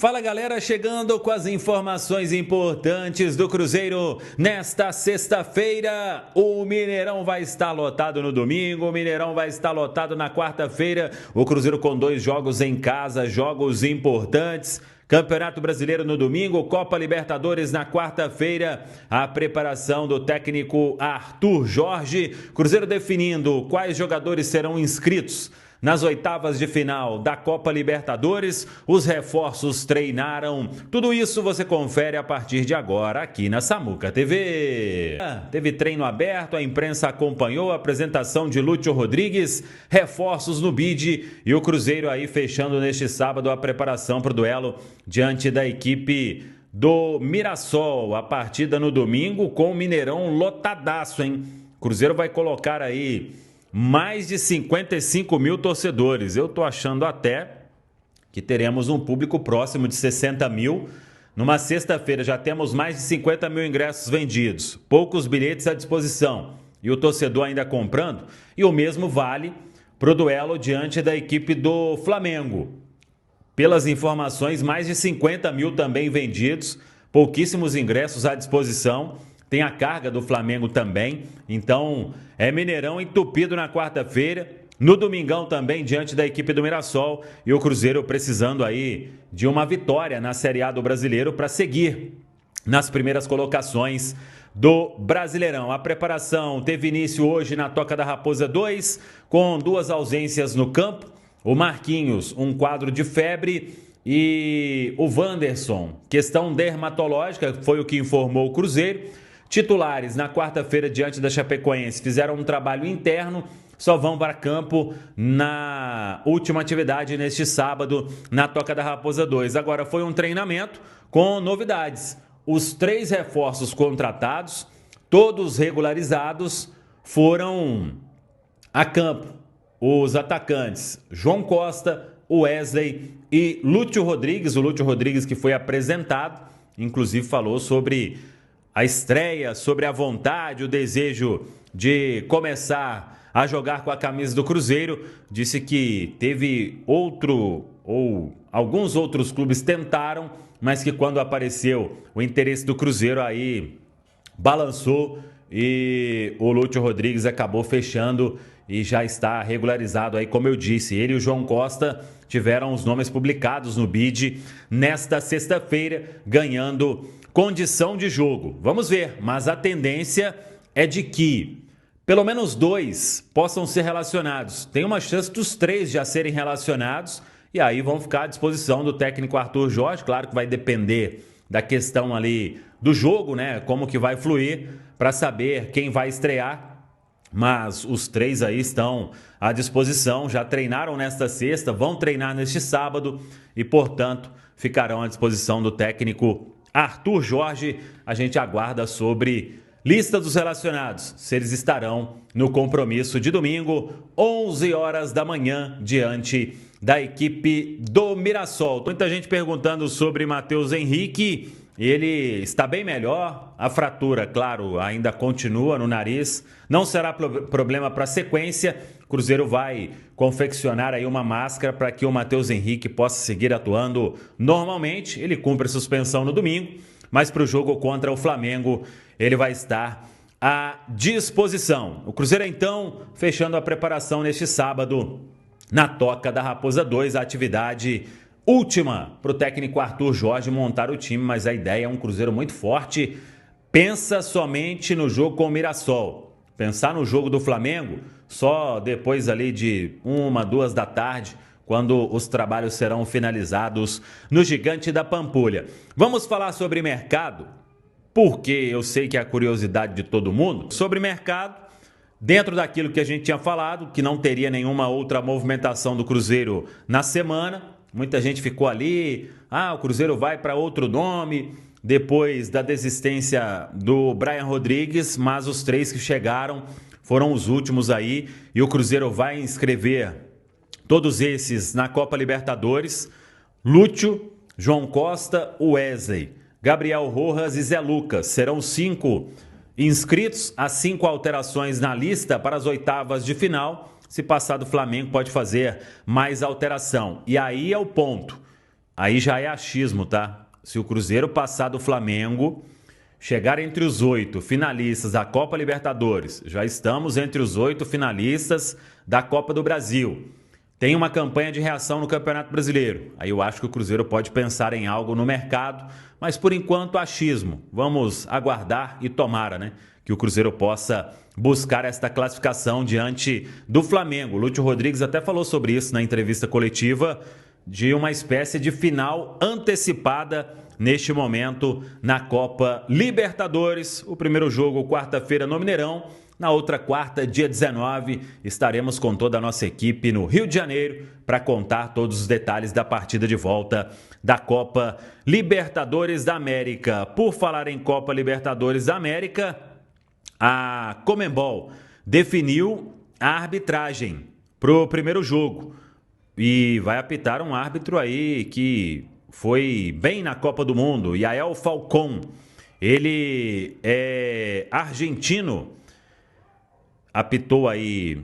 Fala galera, chegando com as informações importantes do Cruzeiro nesta sexta-feira. O Mineirão vai estar lotado no domingo, o Mineirão vai estar lotado na quarta-feira. O Cruzeiro com 2 jogos em casa, jogos importantes. Campeonato Brasileiro no domingo, Copa Libertadores na quarta-feira. A preparação do técnico Arthur Jorge. Cruzeiro definindo quais jogadores serão inscritos nas oitavas de final da Copa Libertadores. Os reforços treinaram. Tudo isso você confere a partir de agora aqui na Samuca TV. Teve treino aberto, a imprensa acompanhou a apresentação de Lúcio Rodrigues, reforços no BID e o Cruzeiro aí fechando neste sábado a preparação para o duelo diante da equipe do Mirassol. A partida no domingo com o Mineirão lotadaço, hein? Cruzeiro vai colocar aí mais de 55 mil torcedores. Eu tô achando até que teremos um público próximo de 60 mil. Numa sexta-feira já temos mais de 50 mil ingressos vendidos, poucos bilhetes à disposição e o torcedor ainda comprando. E o mesmo vale para o duelo diante da equipe do Flamengo. Pelas informações, mais de 50 mil também vendidos, pouquíssimos ingressos à disposição. Tem a carga do Flamengo também, então é Mineirão entupido na quarta-feira, no domingão também diante da equipe do Mirassol e o Cruzeiro precisando aí de uma vitória na Série A do Brasileiro para seguir nas primeiras colocações do Brasileirão. A preparação teve início hoje na Toca da Raposa 2, com 2 ausências no campo, o Marquinhos, um quadro de febre, e o Wanderson, questão dermatológica, foi o que informou o Cruzeiro. Titulares na quarta-feira diante da Chapecoense fizeram um trabalho interno, só vão para campo na última atividade neste sábado na Toca da Raposa 2. Agora foi um treinamento com novidades. Os 3 reforços contratados, todos regularizados, foram a campo. Os atacantes João Costa, Wesley e Lúcio Rodrigues. O Lúcio Rodrigues que foi apresentado, inclusive falou sobre a estreia, sobre a vontade, o desejo de começar a jogar com a camisa do Cruzeiro. Disse que teve alguns outros clubes tentaram, mas que quando apareceu o interesse do Cruzeiro aí balançou e o Lúcio Rodrigues acabou fechando e já está regularizado aí, como eu disse. Ele e o João Costa tiveram os nomes publicados no BID nesta sexta-feira, ganhando condição de jogo. Vamos ver, mas a tendência é de que pelo menos 2 possam ser relacionados. Tem uma chance dos 3 já serem relacionados e aí vão ficar à disposição do técnico Arthur Jorge. Claro que vai depender da questão ali do jogo, né? Como que vai fluir para saber quem vai estrear. Mas os 3 aí estão à disposição, já treinaram nesta sexta, vão treinar neste sábado e, portanto, ficarão à disposição do técnico Arthur Jorge. A gente aguarda sobre lista dos relacionados, se eles estarão no compromisso de domingo, 11 horas da manhã, diante da equipe do Mirassol. Muita gente perguntando sobre Matheus Henrique. Ele está bem melhor, a fratura, claro, ainda continua no nariz, não será problema para a sequência. O Cruzeiro vai confeccionar aí uma máscara para que o Matheus Henrique possa seguir atuando normalmente. Ele cumpre a suspensão no domingo, mas para o jogo contra o Flamengo ele vai estar à disposição. O Cruzeiro então fechando a preparação neste sábado na Toca da Raposa 2, a atividade última para o técnico Arthur Jorge montar o time, mas a ideia é um Cruzeiro muito forte. Pensa somente no jogo com o Mirassol. Pensar no jogo do Flamengo só depois ali de 1, 2 da tarde, quando os trabalhos serão finalizados no Gigante da Pampulha. Vamos falar sobre mercado, porque eu sei que é a curiosidade de todo mundo. Sobre mercado, dentro daquilo que a gente tinha falado, que não teria nenhuma outra movimentação do Cruzeiro na semana. Muita gente ficou ali, o Cruzeiro vai para outro nome, depois da desistência do Brian Rodrigues, mas os 3 que chegaram foram os últimos aí, e o Cruzeiro vai inscrever todos esses na Copa Libertadores: Lúcio, João Costa, Wesley, Gabriel Rojas e Zé Lucas. Serão 5 inscritos, as 5 alterações na lista para as oitavas de final. Se passar do Flamengo, pode fazer mais alteração. E aí é o ponto. aí já é achismo, tá? Se o Cruzeiro passar do Flamengo, chegar entre os 8 finalistas da Copa Libertadores, já estamos entre os 8 finalistas da Copa do Brasil. Tem uma campanha de reação no Campeonato Brasileiro. Aí eu acho que o Cruzeiro pode pensar em algo no mercado, mas por enquanto achismo. Vamos aguardar e tomara, né, que o Cruzeiro possa buscar esta classificação diante do Flamengo. O Lúcio Rodrigues até falou sobre isso na entrevista coletiva, de uma espécie de final antecipada neste momento na Copa Libertadores. O primeiro jogo quarta-feira no Mineirão. Na outra quarta, dia 19, estaremos com toda a nossa equipe no Rio de Janeiro para contar todos os detalhes da partida de volta da Copa Libertadores da América. Por falar em Copa Libertadores da América, a Conmebol definiu a arbitragem para o primeiro jogo e vai apitar um árbitro aí que foi bem na Copa do Mundo, Yael Falcón. Ele é argentino, apitou aí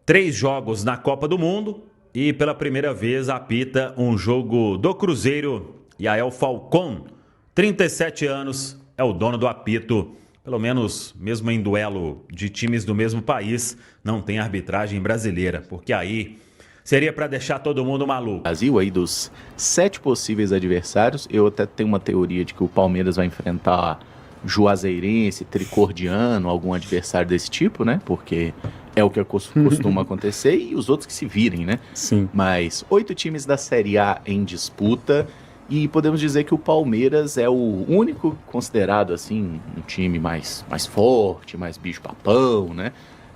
3 jogos na Copa do Mundo e pela primeira vez apita um jogo do Cruzeiro. Yael Falcón, 37 anos, é o dono do apito. Pelo menos, mesmo em duelo de times do mesmo país, não tem arbitragem brasileira, porque aí seria para deixar todo mundo maluco. Brasil, aí dos 7 possíveis adversários, eu até tenho uma teoria de que o Palmeiras vai enfrentar Juazeirense, Tricordiano, algum adversário desse tipo, né? Porque é o que costuma acontecer, e os outros que se virem, né? Sim. Mas 8 times da Série A em disputa, e podemos dizer que o Palmeiras é o único considerado, assim, um time mais forte, mais bicho-papão, né?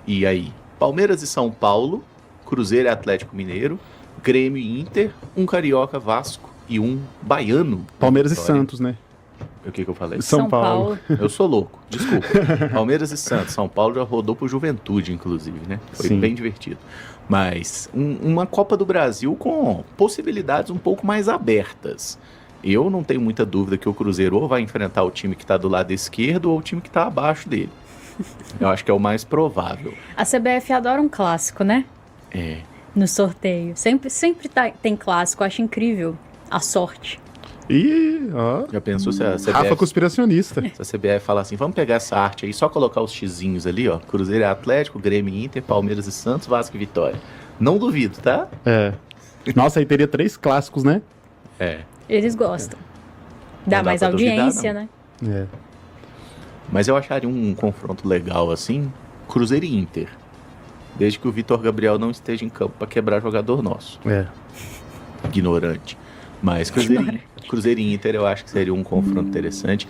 E aí, Palmeiras e São Paulo, Cruzeiro e Atlético Mineiro, Grêmio e Inter, um Carioca, Vasco e um Baiano. Palmeiras e Santos, né? O que eu falei? São Paulo. Eu sou louco, desculpa. Palmeiras e Santos. São Paulo já rodou pro Juventude, inclusive, né? Foi Sim. bem divertido. Mas uma Copa do Brasil com possibilidades um pouco mais abertas. Eu não tenho muita dúvida que o Cruzeiro ou vai enfrentar o time que está do lado esquerdo ou o time que está abaixo dele. Eu acho que é o mais provável. A CBF adora um clássico, né? É. No sorteio. Sempre tem clássico. Eu acho incrível a sorte. Ih, ó. Já pensou se a CBF... Rafa conspiracionista. Se a CBF falar assim, vamos pegar essa arte aí, só colocar os xizinhos ali, ó. Cruzeiro e Atlético, Grêmio e Inter, Palmeiras e Santos, Vasco e Vitória. Não duvido, tá? É. Nossa, aí teria 3 clássicos, né? É. Eles gostam. Dá Não dá mais pra duvidar, audiência, não. né? É. Mas eu acharia um confronto legal assim, Cruzeiro e Inter. Desde que o Vitor Gabriel não esteja em campo para quebrar jogador nosso. É. Ignorante. Mas Cruzeiro e Inter eu acho que seria um confronto interessante.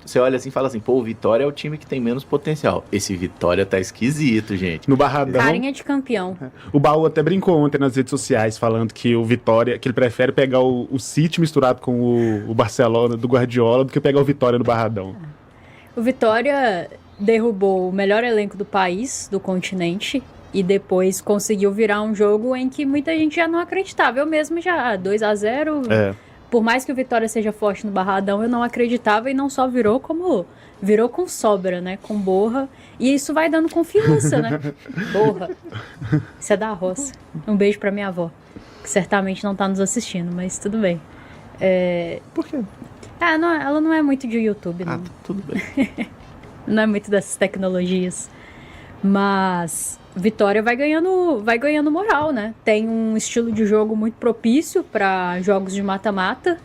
Você olha assim e fala assim, pô, o Vitória é o time que tem menos potencial. Esse Vitória tá esquisito, gente. No Barradão. Carinha de campeão. O Baú até brincou ontem nas redes sociais, falando que o Vitória, que ele prefere pegar o City misturado com o Barcelona do Guardiola do que pegar o Vitória no Barradão. O Vitória derrubou o melhor elenco do país, do continente, e depois conseguiu virar um jogo em que muita gente já não acreditava. Eu mesmo já, 2-0, por mais que o Vitória seja forte no Barradão, eu não acreditava, e não só virou, como virou com sobra, né, com borra, e isso vai dando confiança, né, borra, isso é da roça. Um beijo pra minha avó, que certamente não tá nos assistindo, mas tudo bem. Por quê? Ela não é muito de YouTube, não. Tudo bem. Não é muito dessas tecnologias. Mas Vitória vai ganhando moral, né? Tem um estilo de jogo muito propício para jogos de mata-mata.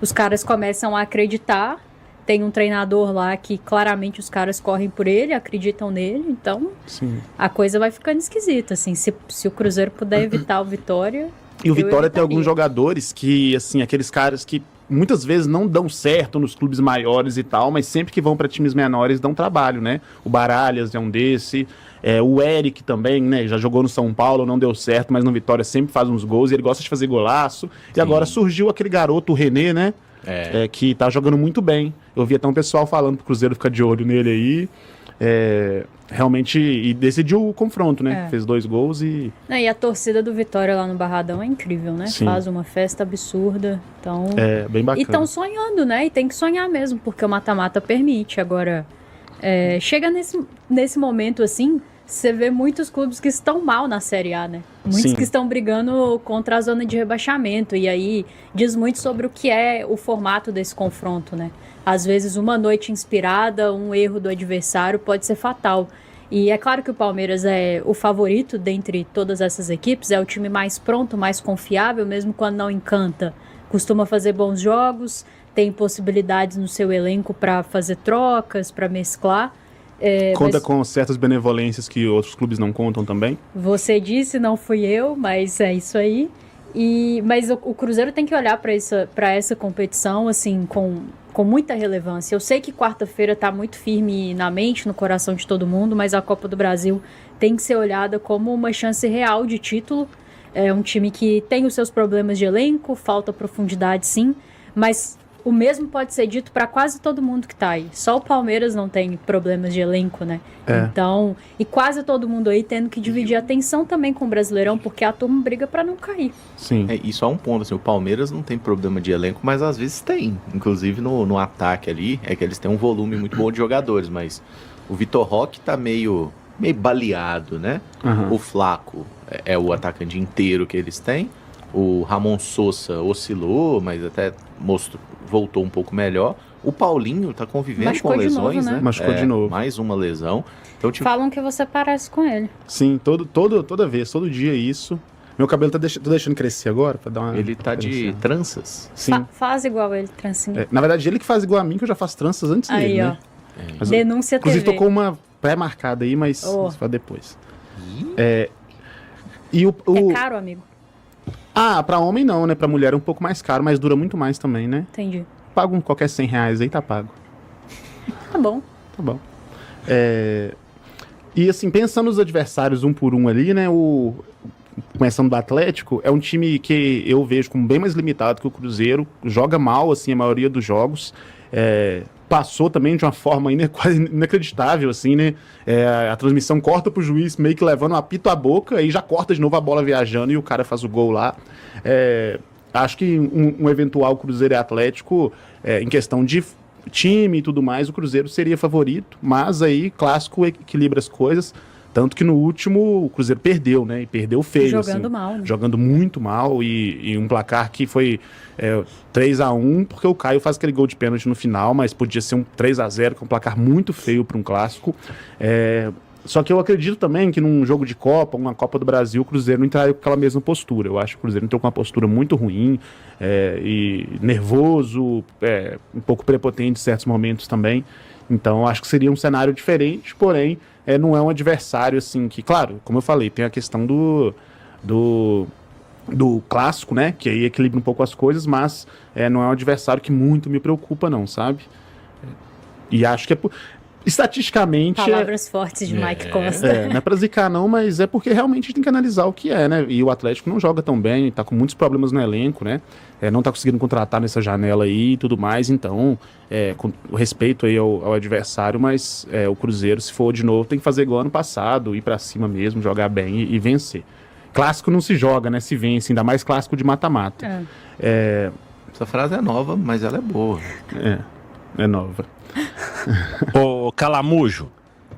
Os caras começam a acreditar. Tem um treinador lá que claramente os caras correm por ele, acreditam nele. Então, Sim. a coisa vai ficando esquisita, assim. Se o Cruzeiro puder evitar o Vitória... E o Vitória tem evitaria. alguns jogadores que, assim, aqueles caras que muitas vezes não dão certo nos clubes maiores e tal, mas sempre que vão para times menores dão trabalho, né? O Baralhas é um desse, o Eric também, né? Já jogou no São Paulo, não deu certo, mas no Vitória sempre faz uns gols e ele gosta de fazer golaço. E agora surgiu aquele garoto, o René, né? Que tá jogando muito bem. Eu vi até um pessoal falando pro Cruzeiro ficar de olho nele aí. Realmente, e decidiu o confronto, né? Fez 2 gols e... E a torcida do Vitória lá no Barradão é incrível, né? Sim. Faz uma festa absurda. Então... bem bacana. E estão sonhando, né? E tem que sonhar mesmo, porque o mata-mata permite. Agora, chega nesse momento, assim, você vê muitos clubes que estão mal na Série A, né? Muitos Sim. que estão brigando contra a zona de rebaixamento. E aí diz muito sobre o que é o formato desse confronto, né? Às vezes uma noite inspirada, um erro do adversário pode ser fatal. E é claro que o Palmeiras é o favorito dentre todas essas equipes, é o time mais pronto, mais confiável, mesmo quando não encanta. Costuma fazer bons jogos, tem possibilidades no seu elenco para fazer trocas, para mesclar. Conta Mas com certas benevolências que outros clubes não contam também. você disse, não fui eu, mas é isso aí. Mas o Cruzeiro tem que olhar para essa competição assim com muita relevância. Eu sei que quarta-feira está muito firme na mente, no coração de todo mundo, mas a Copa do Brasil tem que ser olhada como uma chance real de título. É um time que tem os seus problemas de elenco, falta profundidade sim, mas o mesmo pode ser dito para quase todo mundo que está aí. Só o Palmeiras não tem problemas de elenco, né? Então, e quase todo mundo aí tendo que dividir a atenção também com o Brasileirão, porque a turma briga para não cair. Sim. Isso é um ponto, assim, o Palmeiras não tem problema de elenco, mas às vezes tem. Inclusive no ataque ali, é que eles têm um volume muito bom de jogadores, mas o Vitor Roque tá meio baleado, né? Uhum. O Flaco é o atacante inteiro que eles têm. O Ramon Sosa oscilou, mas até voltou um pouco melhor. O Paulinho tá convivendo Machucou com de lesões, novo, né? né? Machucou de novo. Mais uma lesão. Então, tipo, Falam que você parece com ele. Sim, toda vez, todo dia isso. Meu cabelo tô deixando crescer agora pra dar uma... ele tá de diferenciada. tranças. Sim. Faz igual ele, trancinha. Na verdade, ele que faz igual a mim, que eu já faço tranças antes Aí, dele, ó. né? Mas, Denúncia inclusive, TV. tô com uma pré-marcada aí, mas Oh. isso vai depois. E o... É caro, amigo. Pra homem não, né? Pra mulher é um pouco mais caro, mas dura muito mais também, né? Entendi. Pago qualquer R$100 aí, tá pago. Tá bom. Tá bom. E assim, pensando nos adversários um por um ali, né? Começando do Atlético, é um time que eu vejo como bem mais limitado que o Cruzeiro. Joga mal, assim, a maioria dos jogos. Passou também de uma forma quase inacreditável, assim, né? A transmissão corta pro juiz, meio que levando um apito à boca, aí já corta de novo a bola viajando e o cara faz o gol lá. Acho que um eventual Cruzeiro e Atlético, em questão de time e tudo mais, o Cruzeiro seria favorito, mas aí clássico equilibra as coisas, tanto que no último o Cruzeiro perdeu, né? E perdeu feio. Jogando assim, mal, né? Jogando muito mal e um placar que foi 3-1, porque o Caio faz aquele gol de pênalti no final, mas podia ser um 3-0, que é um placar muito feio para um clássico. Só que eu acredito também que num jogo de Copa, uma Copa do Brasil, o Cruzeiro não entraria com aquela mesma postura. Eu acho que o Cruzeiro entrou com uma postura muito ruim e nervoso, um pouco prepotente em certos momentos também. Então, eu acho que seria um cenário diferente, porém, não é um adversário assim que, claro, como eu falei, tem a questão do clássico, né, que aí equilibra um pouco as coisas, mas não é um adversário que muito me preocupa não, sabe? E acho que estatisticamente... Palavras fortes de Mike Costa. Não é pra zicar não, mas é porque realmente a gente tem que analisar o que né? E o Atlético não joga tão bem, tá com muitos problemas no elenco, né? Não tá conseguindo contratar nessa janela aí e tudo mais, então, com respeito aí ao adversário, mas o Cruzeiro, se for de novo, tem que fazer igual ano passado, ir pra cima mesmo, jogar bem e vencer. Clássico não se joga, né? Se vence, ainda mais clássico de mata-mata. Essa frase é nova, mas ela é boa. É nova. Ô, Calamujo.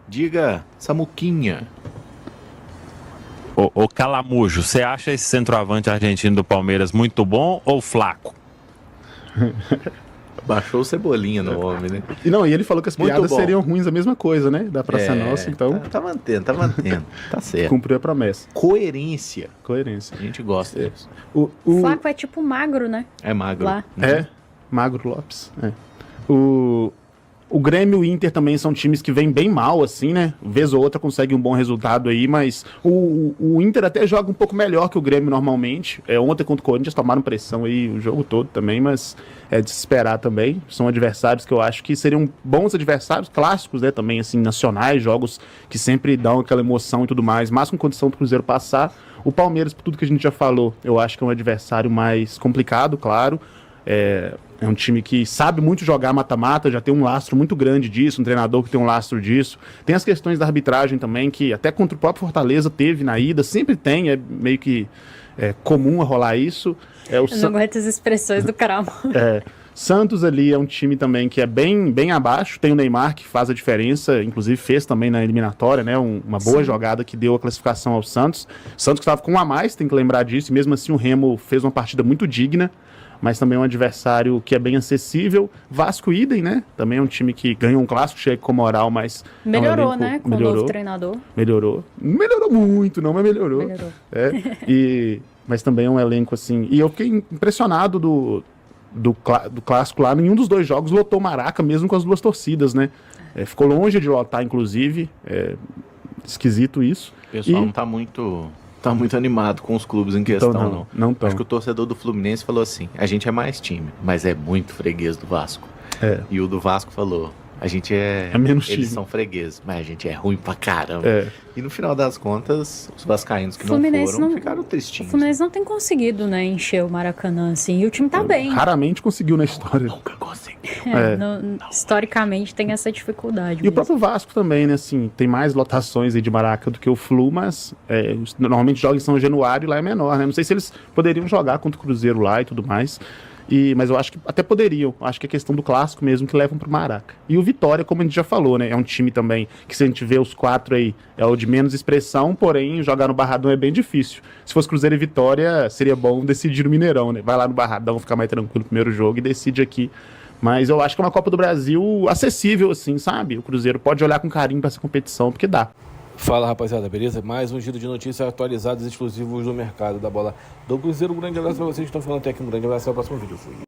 Diga, Samuquinha. Ô, Calamujo, você acha esse centroavante argentino do Palmeiras muito bom ou fraco? Baixou o Cebolinha no homem, né? E ele falou que as Muito piadas bom. seriam ruins a mesma coisa, né? Da Praça Nossa, então Tá mantendo. Tá certo. cumpriu a promessa. Coerência. Coerência. A gente gosta disso. O Flaco é tipo magro, né? É magro. Lá. Magro Lopes. O Grêmio e o Inter também são times que vêm bem mal, assim, né? Vez ou outra consegue um bom resultado aí, mas o Inter até joga um pouco melhor que o Grêmio normalmente. Ontem contra o Corinthians tomaram pressão aí o jogo todo também, mas é de se esperar também. São adversários que eu acho que seriam bons adversários, clássicos, né? Também, assim, nacionais, jogos que sempre dão aquela emoção e tudo mais, mas com condição do Cruzeiro passar. O Palmeiras, por tudo que a gente já falou, eu acho que é um adversário mais complicado, claro. É um time que sabe muito jogar mata-mata, já tem um lastro muito grande disso, um treinador que tem um lastro disso. Tem as questões da arbitragem também, que até contra o próprio Fortaleza teve na ida, sempre tem, é meio que comum a rolar isso. Eu não aguento as expressões do caramba. Santos ali é um time também que é bem abaixo, tem o Neymar que faz a diferença, inclusive fez também na eliminatória, né, uma boa jogada que deu a classificação ao Santos. Santos que estava com um a mais, tem que lembrar disso, e mesmo assim o Remo fez uma partida muito digna, mas também é um adversário que é bem acessível. Vasco idem, né, também é um time que ganhou um clássico, chega com moral, mas... Melhorou, né, com o novo treinador. Melhorou muito, não, mas melhorou. Mas também é um elenco assim, e eu fiquei impressionado do clássico lá, nenhum dos dois jogos lotou Maraca, mesmo com as duas torcidas, né? Ficou longe de lotar, inclusive. Esquisito isso. O pessoal não tá muito animado com os clubes em questão, não. Acho que o torcedor do Fluminense falou assim, a gente é mais time, mas é muito freguês do Vasco. E o do Vasco falou, a gente é menos eles time. são fregueses, mas a gente é ruim pra caramba. E no final das contas, os vascaínos que não foram ficaram tristinhos. O Fluminense não tem conseguido, né, encher o Maracanã, assim, e o time tá bem. Raramente conseguiu na história. Nunca conseguiu. Historicamente tem essa dificuldade. E o próprio Vasco também, né, assim, tem mais lotações aí de Maraca do que o Flu, mas normalmente joga em São Januário e lá é menor, né? Não sei se eles poderiam jogar contra o Cruzeiro lá e tudo mais. Mas eu acho que até poderiam. Acho que é questão do clássico mesmo que levam pro Maraca. E o Vitória, como a gente já falou, né? É um time também que, se a gente vê os 4 aí, é o de menos expressão, porém jogar no Barradão é bem difícil. Se fosse Cruzeiro e Vitória, seria bom decidir no Mineirão, né? Vai lá no Barradão, ficar mais tranquilo no primeiro jogo e decide aqui. Mas eu acho que é uma Copa do Brasil acessível, assim, sabe? O Cruzeiro pode olhar com carinho pra essa competição, porque dá. Fala, rapaziada, beleza? Mais um giro de notícias atualizadas e exclusivos do mercado da bola do Cruzeiro. Um grande abraço pra vocês que estão falando até aqui. Um grande abraço, até o próximo vídeo. Fui.